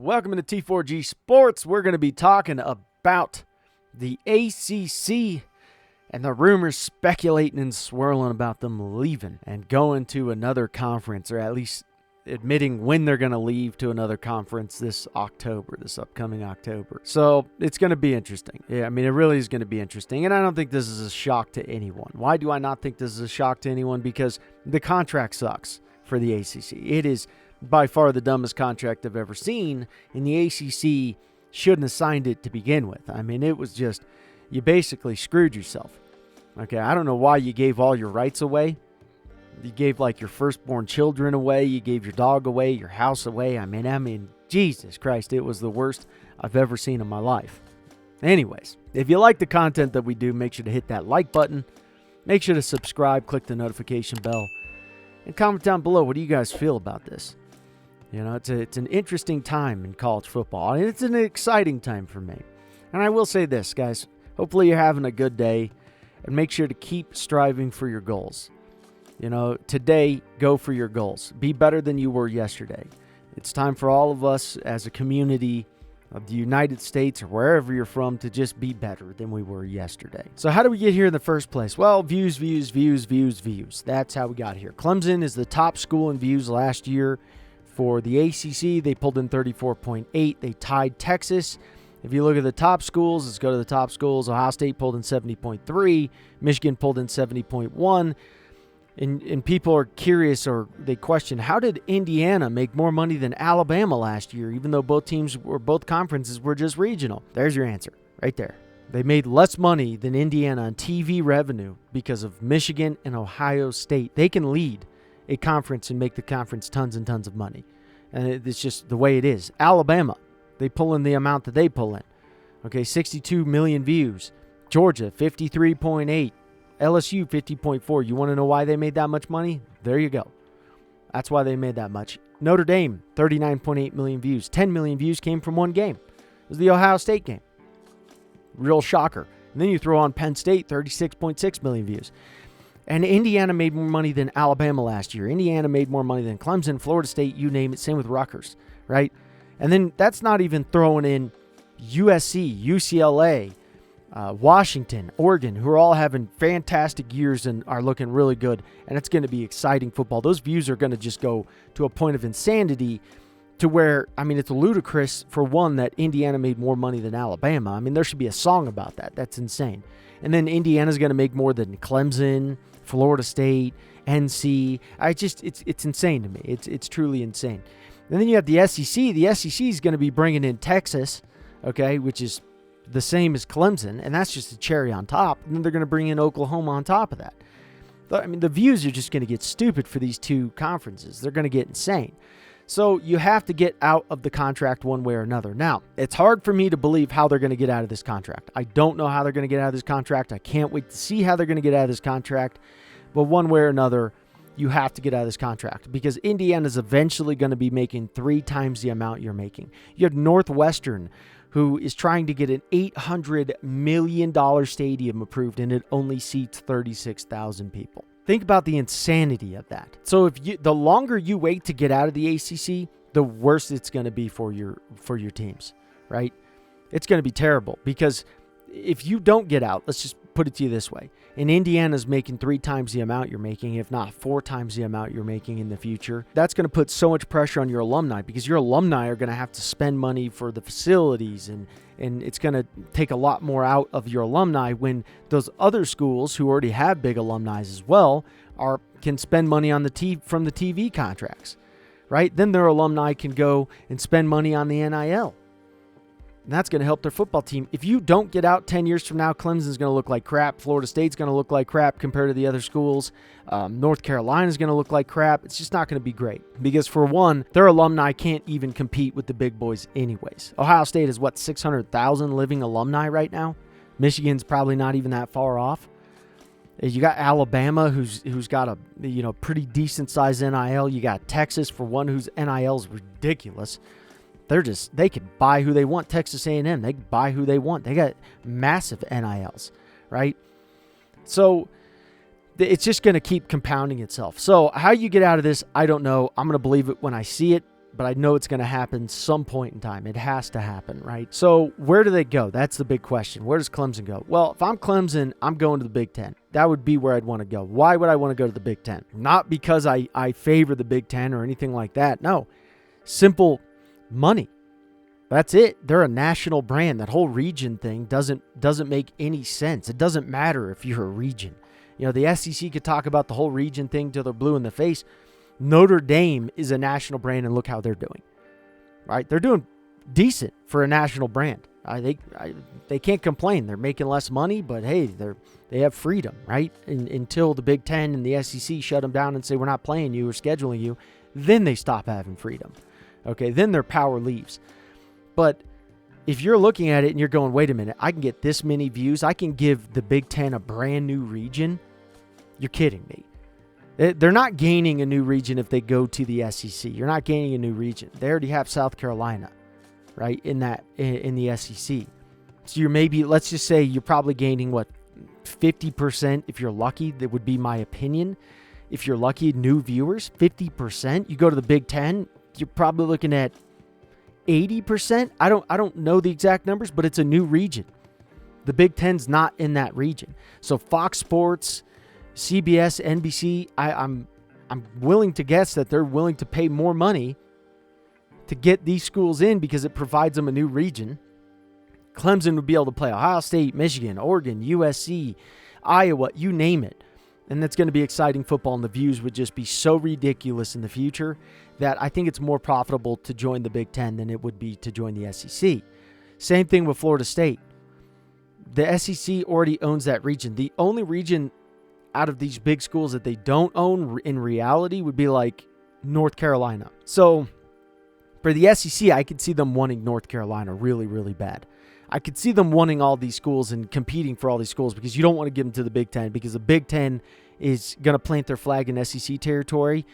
Welcome to T4G Sports. We're going to be talking about the ACC and the rumors speculating and swirling about them leaving and going to another conference, or at least admitting when they're going to leave to another conference this upcoming October. So it's going to be interesting. Yeah, I mean, it really is going to be interesting. And I don't think this is a shock to anyone. Why do I not think this is a shock to anyone? Because the contract sucks for the ACC. It is by far the dumbest contract I've ever seen, and the ACC shouldn't have signed it to begin with. I mean, it was just, you basically screwed yourself. Okay, I don't know why you gave all your rights away. You gave like your firstborn children away, you gave your dog away, your house away. I mean, Jesus Christ, it was the worst I've ever seen in my life. Anyways, if you like the content that we do, make sure to hit that like button. Make sure to subscribe, click the notification bell, and comment down below. What do you guys feel about this? You know, it's an interesting time in college football, and it's an exciting time for me. And I will say this, guys. Hopefully you're having a good day, and make sure to keep striving for your goals. You know, today, go for your goals. Be better than you were yesterday. It's time for all of us as a community of the United States or wherever you're from to just be better than we were yesterday. So how did we get here in the first place? Well, views. That's how we got here. Clemson is the top school in views last year. For the ACC, they pulled in 34.8. They tied Texas. If you look at the top schools, let's go to the top schools. Ohio State pulled in 70.3. Michigan pulled in 70.1. And people are curious, or they question, how did Indiana make more money than Alabama last year, even though both conferences were just regional? There's your answer right there. They made less money than Indiana on TV revenue because of Michigan and Ohio State. They can lead a conference and make the conference tons and tons of money. And it's just the way it is. Alabama, they pull in the amount that they pull in. Okay, 62 million views. Georgia, 53.8. LSU, 50.4. You want to know why they made that much money? There you go. That's why they made that much. Notre Dame, 39.8 million views. 10 million views came from one game. It was the Ohio State game. Real shocker. And then you throw on Penn State, 36.6 million views. And Indiana made more money than Alabama last year. Indiana made more money than Clemson, Florida State, you name it. Same with Rutgers, right? And then that's not even throwing in USC, UCLA, Washington, Oregon, who are all having fantastic years and are looking really good. And it's going to be exciting football. Those views are going to just go to a point of insanity to where, I mean, it's ludicrous, for one, that Indiana made more money than Alabama. I mean, there should be a song about that. That's insane. And then Indiana's going to make more than Clemson, Florida State, NC. It's insane to me. It's truly insane. And then you have the SEC. The SEC is going to be bringing in Texas, okay, which is the same as Clemson, and that's just a cherry on top. And then they're going to bring in Oklahoma on top of that. I mean, the views are just going to get stupid for these two conferences. They're going to get insane. So you have to get out of the contract one way or another. Now, it's hard for me to believe how they're going to get out of this contract. I don't know how they're going to get out of this contract. I can't wait to see how they're going to get out of this contract. But one way or another, you have to get out of this contract because Indiana's eventually going to be making 3 times the amount you're making. You have Northwestern, who is trying to get an $800 million stadium approved, and it only seats 36,000 people. Think about the insanity of that. So the longer you wait to get out of the ACC, the worse it's going to be for your teams, right? It's going to be terrible because if you don't get out, let's just put it to you this way. And Indiana's making 3 times the amount you're making, if not 4 times the amount you're making in the future. That's going to put so much pressure on your alumni because your alumni are going to have to spend money for the facilities, and it's going to take a lot more out of your alumni when those other schools who already have big alumni as well can spend money on from the TV contracts, right? Then their alumni can go and spend money on the NIL. And that's going to help their football team. If you don't get out 10 years from now, Clemson's going to look like crap. Florida State's going to look like crap compared to the other schools. North Carolina's going to look like crap. It's just not going to be great. Because for one, their alumni can't even compete with the big boys anyways. Ohio State is, 600,000 living alumni right now? Michigan's probably not even that far off. You got Alabama, who's got a pretty decent size NIL. You got Texas, for one, whose NIL is ridiculous. They could buy who they want. Texas A&M, they can buy who they want. They got massive NILs, right? So it's just going to keep compounding itself. So how you get out of this, I don't know. I'm going to believe it when I see it. but I know it's going to happen some point in time. It has to happen, right? So where do they go? That's the big question. Where does Clemson go? Well, if I'm Clemson, I'm going to the Big Ten. That would be where I'd want to go. Why would I want to go to the Big Ten? Not because I favor the Big Ten or anything like that. No, simple money. That's it. They're a national brand. That whole region thing doesn't make any sense. It doesn't matter if you're a region. You know, the SEC could talk about the whole region thing till they're blue in the face. Notre Dame is a national brand, and look how they're doing. Right? They're doing decent for a national brand. They can't complain. They're making less money, but hey, they have freedom, right? Until the Big Ten and the SEC shut them down and say, we're not playing you or scheduling you, then they stop having freedom. Okay, then their power leaves. But if you're looking at it and you're going, wait a minute, I can get this many views, I can give the Big Ten a brand new region, you're kidding me. They're not gaining a new region if they go to the SEC. You're not gaining a new region. They already have South Carolina, right, in the SEC. So you're maybe, let's just say you're probably gaining, 50% if you're lucky. That would be my opinion. If you're lucky, new viewers, 50%. You go to the Big Ten, you're probably looking at 80%. I don't know the exact numbers, but it's a new region. The Big Ten's not in that region. So Fox Sports, CBS, NBC, I'm willing to guess that they're willing to pay more money to get these schools in because it provides them a new region. Clemson would be able to play Ohio State, Michigan, Oregon, USC, Iowa, you name it. And that's going to be exciting football, and the views would just be so ridiculous in the future that I think it's more profitable to join the Big Ten than it would be to join the SEC. Same thing with Florida State. The SEC already owns that region. The only region out of these big schools that they don't own in reality would be like North Carolina. So for the SEC, I could see them wanting North Carolina really, really bad. I could see them wanting all these schools and competing for all these schools because you don't want to give them to the Big Ten because the Big Ten is going to plant their flag in SEC territory.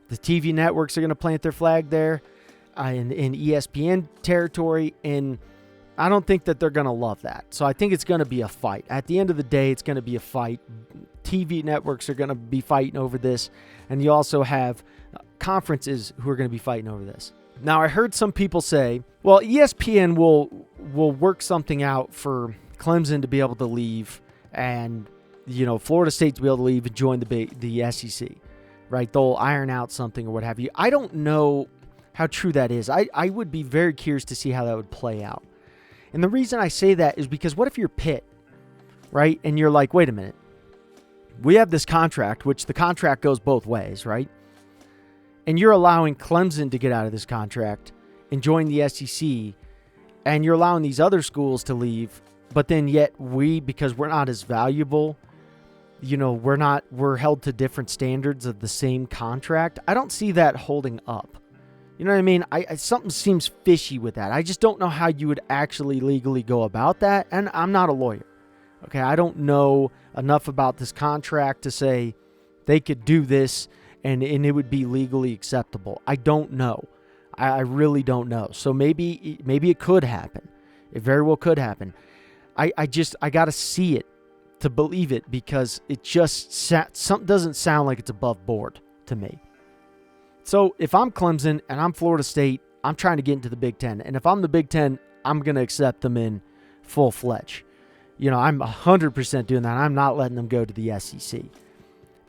The TV networks are going to plant their flag there in ESPN territory, and I don't think that they're going to love that. So I think it's going to be a fight. At the end of the day, it's going to be a fight. TV networks are going to be fighting over this, and you also have conferences who are going to be fighting over this. Now, I heard some people say, well, ESPN will work something out for Clemson to be able to leave and, Florida State to be able to leave and join the SEC, right? They'll iron out something or what have you. I don't know how true that is. I would be very curious to see how that would play out. And the reason I say that is because what if you're Pitt, right? And you're like, wait a minute. We have this contract, which the contract goes both ways, right? And you're allowing Clemson to get out of this contract and join the SEC, and you're allowing these other schools to leave, but then yet because we're not as valuable, we're held to different standards of the same contract. I don't see that holding up. You know what I mean? Something seems fishy with that. I just don't know how you would actually legally go about that, and I'm not a lawyer. Okay, I don't know enough about this contract to say they could do this and it would be legally acceptable. I don't know. I really don't know. So maybe it could happen. It very well could happen. I got to see it to believe it because it just something doesn't sound like it's above board to me. So if I'm Clemson and I'm Florida State, I'm trying to get into the Big Ten. And if I'm the Big Ten, I'm going to accept them in full-fledged. I'm 100% doing that. I'm not letting them go to the SEC.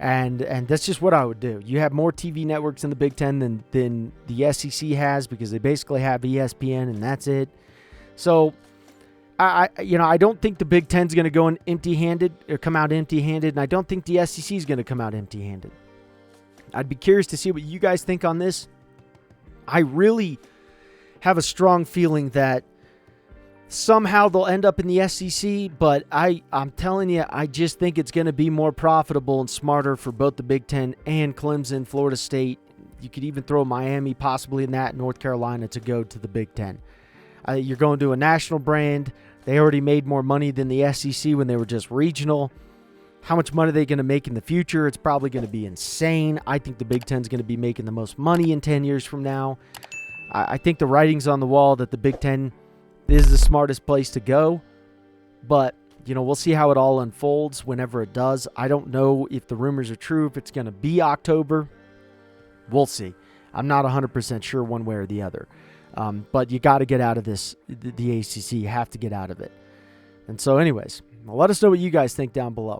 And that's just what I would do. You have more TV networks in the Big Ten than the SEC has because they basically have ESPN and that's it. So, I don't think the Big Ten's going to go in empty-handed or come out empty-handed, and I don't think the SEC is going to come out empty-handed. I'd be curious to see what you guys think on this. I really have a strong feeling that somehow they'll end up in the SEC, but I'm telling you, I just think it's going to be more profitable and smarter for both the Big Ten and Clemson, Florida State. You could even throw Miami possibly in that, North Carolina, to go to the Big Ten. You're going to a national brand. They already made more money than the SEC when they were just regional. How much money are they going to make in the future? It's probably going to be insane. I think the Big Ten's going to be making the most money in 10 years from now. I think the writing's on the wall that the Big Ten is the smartest place to go. But, we'll see how it all unfolds whenever it does. I don't know if the rumors are true, if it's going to be October. We'll see. I'm not 100% sure one way or the other. But you got to get out of this, the ACC. You have to get out of it. And so anyways, let us know what you guys think down below.